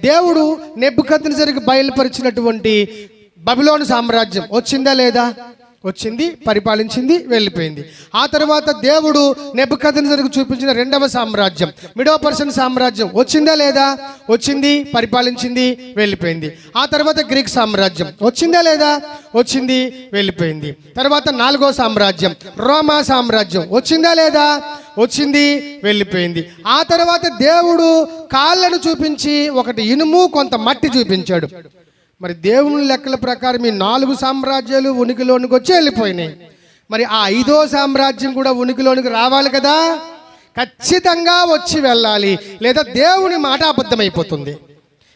దేవుడు నెబుకద్నెజరుకు బయలుపరిచినటువంటి బబులోను సామ్రాజ్యం వచ్చిందా లేదా? వచ్చింది, పరిపాలించింది, వెళ్ళిపోయింది. ఆ తర్వాత దేవుడు నెబుకద్నెజరుకు చూపించిన రెండవ సామ్రాజ్యం మీడో పర్షియన్ సామ్రాజ్యం వచ్చిందా లేదా? వచ్చింది, పరిపాలించింది, వెళ్ళిపోయింది. ఆ తర్వాత గ్రీక్ సామ్రాజ్యం వచ్చిందా లేదా? వచ్చింది, వెళ్ళిపోయింది. తర్వాత నాలుగో సామ్రాజ్యం రోమా సామ్రాజ్యం వచ్చిందా లేదా? వచ్చింది, వెళ్ళిపోయింది. ఆ తర్వాత దేవుడు కాళ్ళను చూపించి ఒకటి ఇనుము, కొంత మట్టి చూపించాడు. మరి దేవుని లెక్కల ప్రకారం ఈ 4 సామ్రాజ్యాలు ఉనికిలోనికి వచ్చి వెళ్ళిపోయినాయి. మరి ఆ 5వ సామ్రాజ్యం కూడా ఉనికిలోనికి రావాలి కదా, ఖచ్చితంగా వచ్చి వెళ్ళాలి. లేదా దేవుని మాట అబద్ధమైపోతుంది,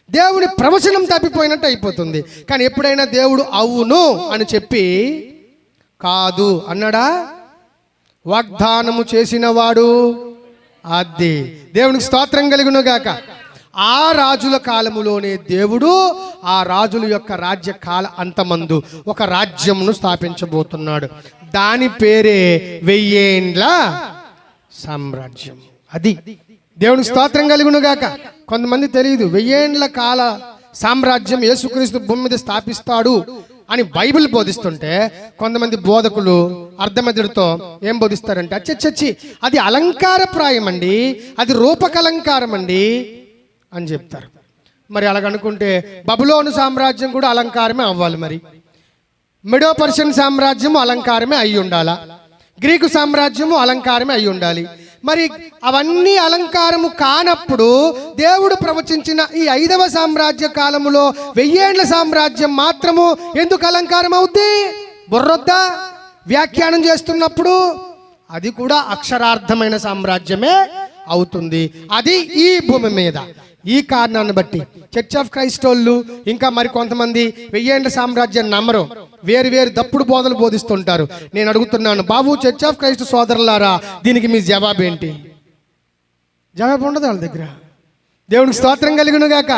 దేవుని ప్రవచనం తప్పిపోయినట్టు అయిపోతుంది. కానీ ఎప్పుడైనా దేవుడు అవును అని చెప్పి కాదు అన్నాడా? వాగ్దానము చేసిన వాడు అది. దేవునికి స్తోత్రం కలుగును గాక. ఆ రాజుల కాలములోనే దేవుడు ఆ రాజుల యొక్క రాజ్య కాల అంతమందు ఒక రాజ్యమును స్థాపించబోతున్నాడు. దాని పేరే 1000 ఏండ్ల సామ్రాజ్యం. అది దేవునికి స్తోత్రం కలుగును గాక. కొంతమంది తెలియదు 1000 ఏండ్ల కాల సామ్రాజ్యం యేసుక్రీస్తు భూమి మీద స్థాపిస్తాడు అని బైబిల్ బోధిస్తుంటే కొంతమంది బోధకులు అర్ధమధ్యుడితో ఏం బోధిస్తారంటే అచ్చచ్చి అది అలంకారప్రాయం అండి, అది రూపకలంకారం అండి అని చెప్తారు. మరి అలాగనుకుంటే బబులోను సామ్రాజ్యం కూడా అలంకారమే అవ్వాలి. మరి మీడో పర్షియన్ సామ్రాజ్యము అలంకారమే అయి ఉండాలా, గ్రీకు సామ్రాజ్యము అలంకారమే అయి ఉండాలి. మరి అవన్నీ అలంకారము కానప్పుడు దేవుడు ప్రవచించిన ఈ 5వ సామ్రాజ్య కాలములో 1000 ఏండ్ల సామ్రాజ్యం మాత్రము ఎందుకు అలంకారం అవుద్ది? బుర్రొద్దా? వ్యాఖ్యానం చేస్తున్నప్పుడు అది కూడా అక్షరార్థమైన సామ్రాజ్యమే అవుతుంది. అది ఈ భూమి మీద. ఈ కారణాన్ని బట్టి చర్చ్ ఆఫ్ క్రైస్ట్ వాళ్ళు ఇంకా మరి కొంతమంది 1000 ఏండ్ల సామ్రాజ్యాన్ని నమ్మరు, వేరు వేరు తప్పుడు బోధలు బోధిస్తుంటారు. నేను అడుగుతున్నాను, బాబు చర్చ్ ఆఫ్ క్రైస్ట్ సోదరులారా, దీనికి మీ జవాబు ఏంటి? జవాబు ఉండదు వాళ్ళ దగ్గర. దేవునికి స్తోత్రం కలుగును గాక.